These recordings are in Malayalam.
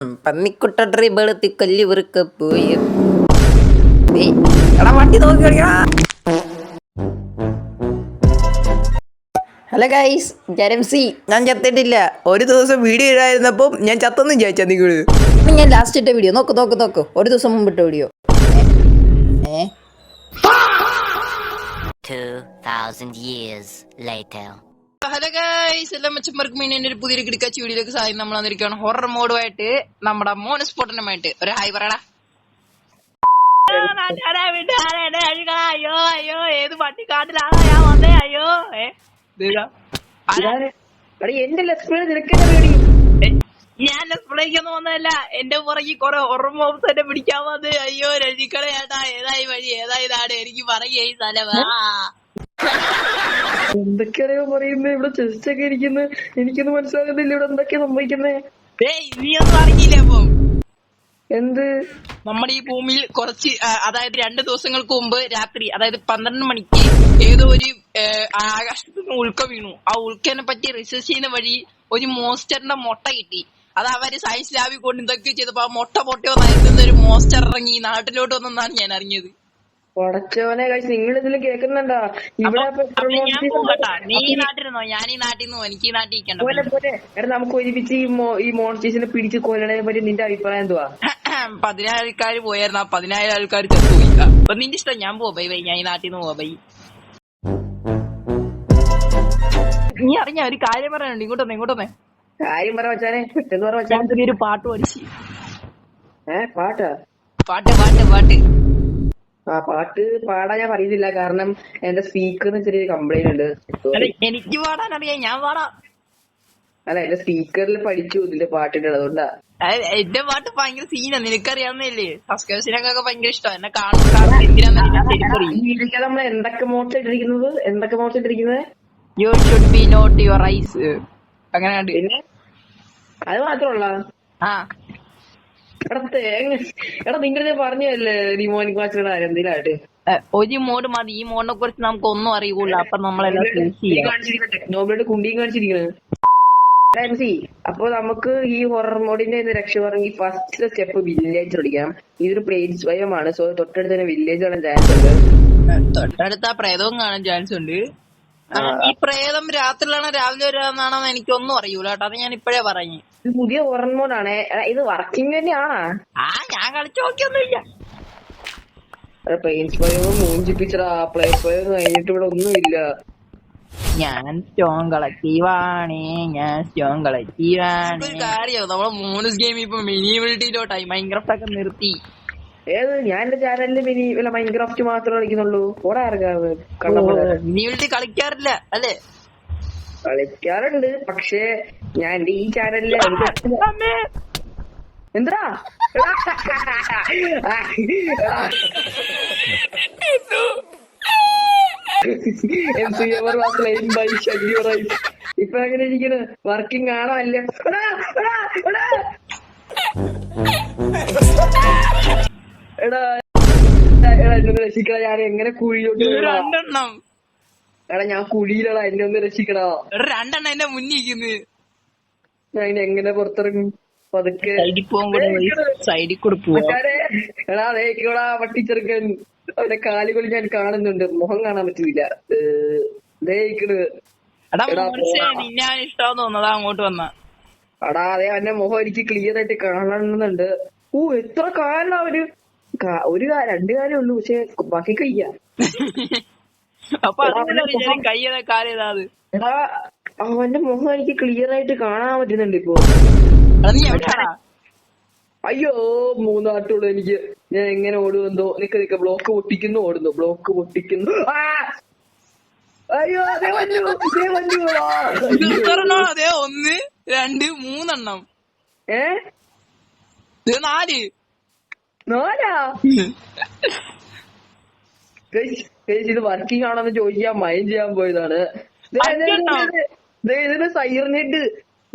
പന്നിക്കുട്ട വെളുത്തി കൊല്ലി വെറുക്ക പോയി വണ്ടി നോക്കി കളിക്കടാ. Hello guys, ജെറംസി. ഞാൻ ചത്തിട്ടില്ല. ഒരു ദിവസം വീഡിയോ ഇടായിരുന്നപ്പോൾ ഞാൻ ചത്തൊന്നും ചോദിച്ചാ നിങ്ങള്. ഞാൻ ലാസ്റ്റ് ഇട്ട വീഡിയോ നോക്ക് ഒരു ദിവസം മുമ്പ് ഇട്ട video. 2000 years later. Hello guys, എല്ലാ മച്ചന്മാർക്കും വേണ്ടി എന്റെ ഒരു പുതിയൊരു കിടക്കാച്ചി വീഡിയോയിലേക്ക് സാധനം നമ്മൾ വന്നിരിക്കുകയാണ്. ഹൊറർ മോഡുമായിട്ട് നമ്മുടെ മോനസ്പോട്ടനുമായിട്ട് ഒരു ഹായ് പറയടാ. അയ്യോ അയ്യോ, ഏത് പട്ടിക്കാട്ടിലാണ് ഞാൻ വന്നേ? അയ്യോ എന്റെ ലെസ്ബിളെ നിനക്കെന്നെ പേടി? ഞാൻ ലെസ്ബിളേക്കൊന്നും വന്നതല്ല. എന്റെ പുറകെ കുറെ ഹൊറർ മോബ്സ് എന്നെ പിടിക്കാൻ വന്ന്. അയ്യോ രജിക്കളെ ഏട്ടാ, ഏതായി വഴി, ഏതായി നാട്, എനിക്ക് പറയേ ഈ സ്ഥലം. എന്തൊക്കെയാ പറയുന്നത്? ഇവിടെ ചെസ്റ്റ് ഒക്കെ ഇരിക്കുന്നു. എനിക്കൊന്നും മനസ്സിലാകുന്നില്ല ഇവിടെ എന്തൊക്കെയാ സംഭവിക്കുന്നേ. നീ ഒന്നും അറിഞ്ഞില്ലേ? അപ്പം എന്ത്? നമ്മുടെ ഈ ഭൂമിയിൽ കുറച്ച്, അതായത് 2 ദിവസങ്ങൾക്ക് മുമ്പ് രാത്രി, അതായത് 12 മണിക്ക് ഏതോ ഒരു ആകാശത്ത് നിന്ന് ഉൽക്ക വീണു. ആ ഉൽക്കനെ പറ്റി റിസർച്ച് ചെയ്യുന്ന വഴി ഒരു മോസ്റ്ററിന്റെ മുട്ട കിട്ടി. അത് അവര് സയൻസ് ലാബിൽ കൊണ്ട് എന്തൊക്കെ ചെയ്തപ്പോ ആ മുട്ട പൊട്ടിയോ നയക്കുന്ന ഒരു മോസ്റ്റർ ഇറങ്ങി നാട്ടിലോട്ട് വന്നെന്നാണ് ഞാൻ അറിഞ്ഞത്. പടച്ചോനെ കഴിച്ച് നിങ്ങൾ ഇതിൽ കേൾക്കുന്നുണ്ടാ? ഇവിടെ നീ നാട്ടിലിരുന്നോ? ഞാൻ ഈ നാട്ടിൽ നിന്നോ? എനിക്ക് ഈ നാട്ടിൽ ഇരിക്കണ്ട. നമുക്ക് ഒരുമിച്ച് ഈ മോൺസ്റ്റേഴ്സിനെ പിടിച്ച് കൊല്ലണതിനെ പറ്റി നിന്റെ അഭിപ്രായം എന്തുവാ? 10,000 ആൾക്കാർ പോയായിരുന്നു. ആ 10,000 ആൾക്കാർ ചത്തുപോയി. അപ്പൊ നിന്റെ ഇഷ്ടം. ഞാൻ പോവാ ബൈ. ഞാൻ ഈ നാട്ടിൽ നിന്ന് പോവാ ബൈ. നീ അറിഞ്ഞ ഒരു കാര്യം പറയാനുണ്ട്. ഇങ്ങോട്ടൊന്നേ കാര്യം പറ വച്ചാനെ, പെട്ടെന്ന് പറ വച്ചാ. ഒരു പാട്ട് പഠിച്ചു. പാട്ടാ? പാട്ട് ആ പാട്ട് പാടാൻ ഞാൻ പറയുന്നില്ല, കാരണം എന്റെ സ്പീക്കറിന് ചെറിയൊരു കംപ്ലൈന്റ് ഉണ്ട്. എനിക്ക് പാടാൻ അറിയാം, ഞാൻ പാടാം. അല്ല, എന്റെ സ്പീക്കറിൽ പഠിച്ചു ഇതിന്റെ പാട്ടിന്റെ, അതുകൊണ്ടാ. എന്റെ പാട്ട് ഭയങ്കര സീനാ, നിനക്കറിയാവുന്നല്ലേ? സബ്സ്ക്രൈബേഴ്സിനൊക്കെ ഭയങ്കര ഇഷ്ടം എന്നെ കാണുമ്പോൾ. എന്തിനാ നമ്മൾ എന്തൊക്കെ മോഡ്സ് ഇട്ടിരിക്കുന്നത്? You should be not your eyes. അങ്ങനെ കണ്ട്. അത് മാത്രമല്ല. ആ എടാ നിങ്ങളുടെ പറഞ്ഞല്ലേ നീ മോനിക് വാച്ചിയുടെ എന്തിനായിട്ട് ഒരു മോഡ് മതി. ഈ മോഡിനെ കുറിച്ച് നമുക്ക് ഒന്നും അറിയൂല. അപ്പൊ നമ്മളെല്ലാം ടെക്നോബിലോട്ട് കുണ്ടിയും കാണിച്ചിരിക്കുന്നത്. അപ്പൊ നമുക്ക് ഈ ഹൊറർ മോഡിന്റെ രക്ഷ പറഞ്ഞെങ്കിൽ ഫസ്റ്റ് സ്റ്റെപ്പ് വില്ലേജ് ഓടിക്കാം. ഇതൊരു പ്ലേസ് ഭയമാണ്. സോ തൊട്ടടുത്ത് തന്നെ വില്ലേജ് കാണാൻ ചാൻസ് ഉണ്ട്. തൊട്ടടുത്ത പ്രേതവും കാണാൻ ചാൻസ് ഉണ്ട്. ഈ പ്രേതം രാത്രിയിലാണോ രാവിലെ വരാന്നാണോ എനിക്കൊന്നും അറിയൂല കേട്ടോ. അത് ഞാൻ ഇപ്പഴേ പറഞ്ഞു. ഇത് പുതിയ ഹൊറർ മോഡാണ്. ഇത് വർക്കിംഗ് തന്നെയാണോ? ഞാൻ കളിച്ചു നോക്കിയൊന്നുമില്ല. പ്ലെയിൻസ് പ്രയോഗം മൂഞ്ചിപ്പിച്ചടാ. പ്ലെയിൻ പ്രയോഗം കഴിഞ്ഞിട്ട് ഇവിടെ ഒന്നുമില്ല. ഞാൻ സ്ട്രോങ് കളക്റ്റീവാണ്. ഒരു കാര്യം, നമ്മളെ മോണസ് ഗെയിം ഇപ്പൊ മിനിബിലിറ്റിയിലോട്ടായി. മൈൻക്രാഫ്റ്റ് ഒക്കെ നിർത്തി. ഏത്? ഞാൻ എന്റെ ചാനലില് മൈൻക്രാഫ്റ്റ് മാത്രമേ കളിക്കുന്നുള്ളൂ. ഓടെ മിനിബിലിറ്റി കളിക്കാറില്ല അല്ലേ? കളിക്കാറുണ്ട്, പക്ഷേ ഞാൻ എന്റെ ഈ ചാനലില് എന്താ ഇപ്പൊ എങ്ങനെ ഇരിക്കണ്? വർക്കിംഗ് ആണോ അല്ല? എടാ എന്നെ രക്ഷിക്കടാ. ഞാൻ എങ്ങനെ കുഴിയോട്ട്? എടാ ഞാൻ കുഴിയിലടാ, എന്നെ ഒന്ന് രക്ഷിക്കടാ. 2 എന്റെ മുന്നിൽ. ഞാൻ എങ്ങനെ പുറത്തിറങ്ങും? പതുക്കെ സൈഡിൽ കൂടെ പോവാ. എടാ അതേക്കോടാ പട്ടിച്ചെറുക്കൻ. അവന്റെ കാലുകൾ ഞാൻ കാണുന്നുണ്ട്, മുഖം കാണാൻ പറ്റുന്നില്ല. നിന്നാണ് ഇഷ്ടം തോന്നതാ അങ്ങോട്ട് വന്ന. എടാ അതെ, അവന്റെ മുഖം എനിക്ക് ക്ലിയർ ആയിട്ട് കാണുന്നുണ്ട്. എത്ര കാലാണ് അവര്? 2 കാലേ ഉള്ളൂ, പക്ഷെ ബാക്കി കയ്യാ. അപ്പൊ കാലേതാത്? എടാ അവന്റെ മുഖം എനിക്ക് ക്ലിയർ ആയിട്ട് കാണാൻ പറ്റുന്നുണ്ട് ഇപ്പൊ. അയ്യോ 3 ആട്ടുള്ളൂ എനിക്ക്. ഞാൻ എങ്ങനെ ഓടുമെന്തോ. നിക്ക ബ്ലോക്ക് പൊട്ടിക്കുന്നു, ഓടുന്നു. ബ്ലോക്ക് പൊട്ടിക്കുന്നു. അയ്യോ അതേ വന്നു. 1 2 3 എണ്ണം. 4 ഇത് വർക്കിംഗ് ആണെന്ന് ചോദിക്കാൻ മൈൻഡ് ചെയ്യാൻ പോയതാണ്. ഇതിന് siren head.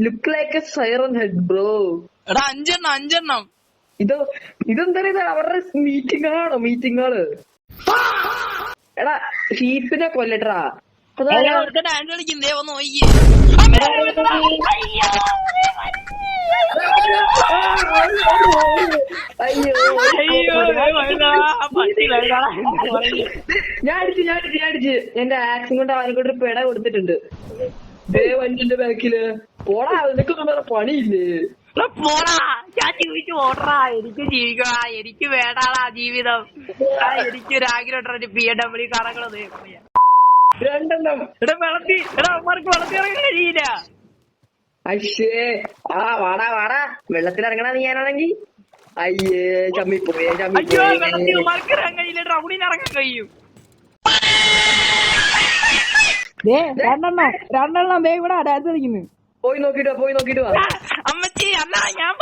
Look like A siren head bro. 5 എണ്ണം. ഇതെന്താ അവരുടെ മീറ്റിംഗ് ആണോ? മീറ്റിംഗ് ആള്. എടാ ഷീപ്പിനെ കൊല്ലട്ടാ. ഡാൻസ് കളിക്കുന്നേ ഒന്ന്. അയ്യോ അയ്യോ ഞാൻ അടിച്ച് എന്റെ ആക്സിൻ കൊണ്ട് അവനെ കൊണ്ട് ഒരു പെട കൊടുത്തിട്ടുണ്ട്. വണ്ടിന്റെ ബാക്കില് പോടാ, നിനക്കൊന്നും വേറെ പണിയില്ലേ? പോടാ, ഞാൻ ജീവിച്ചു പോടാ, എനിക്ക് ജീവിക്കടാ, എനിക്ക് വേടാടാ ജീവിതം. എനിക്കൊരാഗ്രഹം BMW കറങ്ങണത്. രണ്ടെണ്ണം അവന്മാർക്ക് വെള്ളത്തിൽ ഇറങ്ങാൻ കഴിയില്ല. അയ്യേ വാടാ വെള്ളത്തിലിറങ്ങണ നീയാണെങ്കിൽ. അയ്യേ ചമ്മിപ്പോയേ അയ്യോ, വെള്ളത്തിൽ ഇവന്മാർക്ക് ഇറങ്ങാൻ കഴിയില്ല, റൗഡിന് ഇറങ്ങാൻ കഴിയും. രണ്ടെണ്ണം ഇവിടെ ഡാൻസ് കളിക്കുന്നു. പോയി നോക്കിട്ട് വാ. അമ്മച്ചി അന്നാ ഞാൻ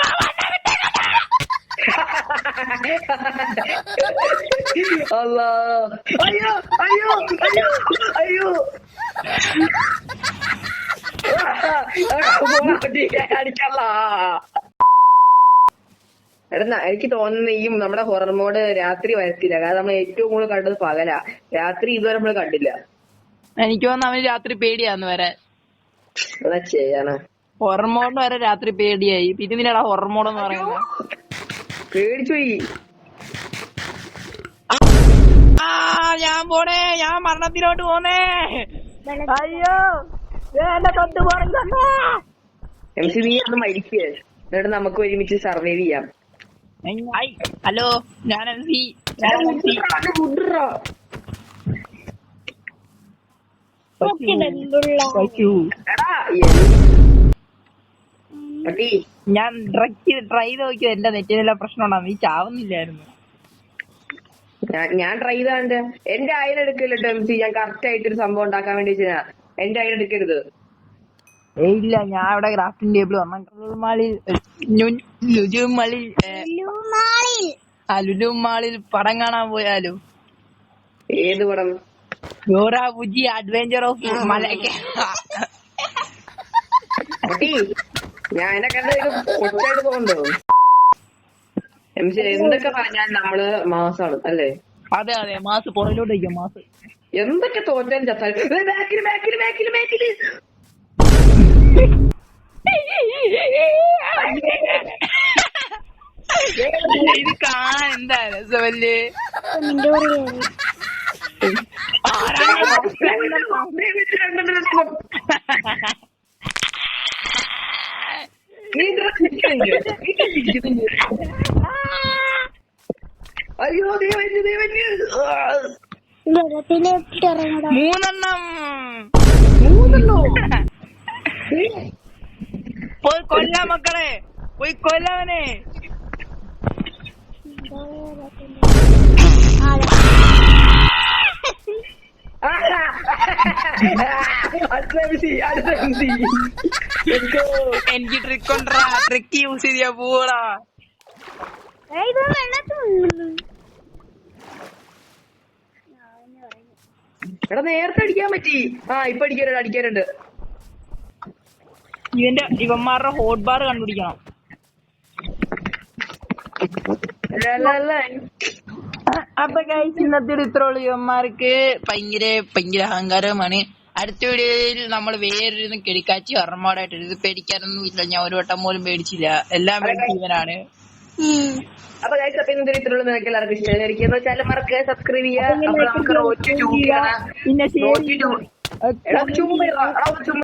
അല്ലാ, അയ്യോ അടിക്കല്ല. എടാ എനിക്ക് തോന്നുന്നു ഈ നമ്മുടെ ഹൊറർ മോഡ് രാത്രി വരത്തില്ല. കാരണം നമ്മൾ ഏറ്റവും കൂടുതൽ കണ്ടത് പകലാ. രാത്രി ഇതുവരെ നമ്മള് കണ്ടില്ല. എനിക്ക് തോന്നുന്നു അവന് രാത്രി പേടിയാന്ന് വരാൻ. എന്താ ചെയ്യാനാ, ഹൊറമോഡ് വരെ രാത്രി പേടിയായി. പിന്നെ നിന്നടാ ഹൊറമോഡ് എന്ന് പറയുന്നത്. പേടിച്ചുപോയി. ഞാൻ പോണേ, ഞാൻ മരണത്തിലോട്ട് പോന്നേ. അയ്യോ എന്നെ തൊട്ട് പോണെന്ന്. MC നീ ഒന്ന് മരിക്കേ, എന്നിട്ട് നമുക്ക് ഒരുമിച്ച് സർവൈവ് ചെയ്യാം. ഹലോ, ഞാൻ MC. ഞാൻ ട്രൈ ചെയ്ത് നോക്കിയത് എന്റെ നെറ്റിനെല്ലാം പ്രശ്നം ഉണ്ടാവും. നീ ചാവുന്നില്ലായിരുന്നു. ഞാൻ ട്രൈ ചെയ്താണ്ട് എന്റെ അയൻ എടുക്കില്ല MC. ഞാൻ കറക്റ്റ് ആയിട്ടൊരു സംഭവം ഉണ്ടാക്കാൻ വേണ്ടി വെച്ചാ എന്റെ അയൻ എടുക്കരുത്. ഇല്ല, ഞാൻ ഇവിടെ ക്രാഫ്റ്റിംഗ് ടേബിൾ ലുലുമാളിൽ പടം കാണാൻ പോയാലോ? ഏത് പടം? ഡോറ ബുജി അഡ്വഞ്ചർ ഓഫ് മലയ്ക്ക്. ഞാൻ എന്നെ കണ്ടത് കൊച്ചായിട്ട് തോന്നുന്നു. MC എന്തൊക്കെ പറഞ്ഞാൽ നമ്മള് മാസാണ് അല്ലേ? അതെ മാസ് പുറകിലോട്ട് വയ്ക്കും. മാസ് എന്തൊക്കെ തോറ്റാലും ചത്താലും ബാക്കില് ഇത് കാണാൻ എന്താ രസമല്ലേ? അയ്യോ മൂന്നെണ്ണം പോയി കൊല്ലാം മക്കളെ, പോയി കൊല്ലവനെ. എനിക്ക് ട്രിക്ക് കൊണ്ടാ, ട്രിക്ക് യൂസ് ചെയ്താ പോടാ. എടാ നേരത്തെ അടിക്കാൻ പറ്റി. ഇപ്പൊ അടിക്കാനുണ്ട്. ഇവന്മാരുടെ ഹോട്ട് ബാർ കണ്ടുപിടിക്കണം. അപ്പൊ ഗൈസ്, ഇന്നത്തെ ഇത്രയുള്ളൂ. ഇവന്മാർക്ക് ഭയങ്കര അഹങ്കാരമാണ്. അടുത്ത വീഡിയോയിൽ നമ്മൾ വേറൊരു കിടക്കാച്ചി ഹൊറമോഡായിട്ട്. ഇത് പേടിക്കാനൊന്നും ഇല്ല, ഞാൻ ഒരു വട്ടം പോലും പേടിച്ചില്ല. എല്ലാം പേടിച്ചവനാണ്. അപ്പൊ ഗൈസ്, അപ്പൊ ഇന്നത്തെ ഇത്രയുള്ളൂ. നിങ്ങൾക്ക് എല്ലാവർക്കും ഇഷ്ടമായിരിക്കും വെച്ചാൽ മറക്കുക, സബ്സ്ക്രൈബ് ചെയ്യുക. അപ്പൊ നമുക്ക്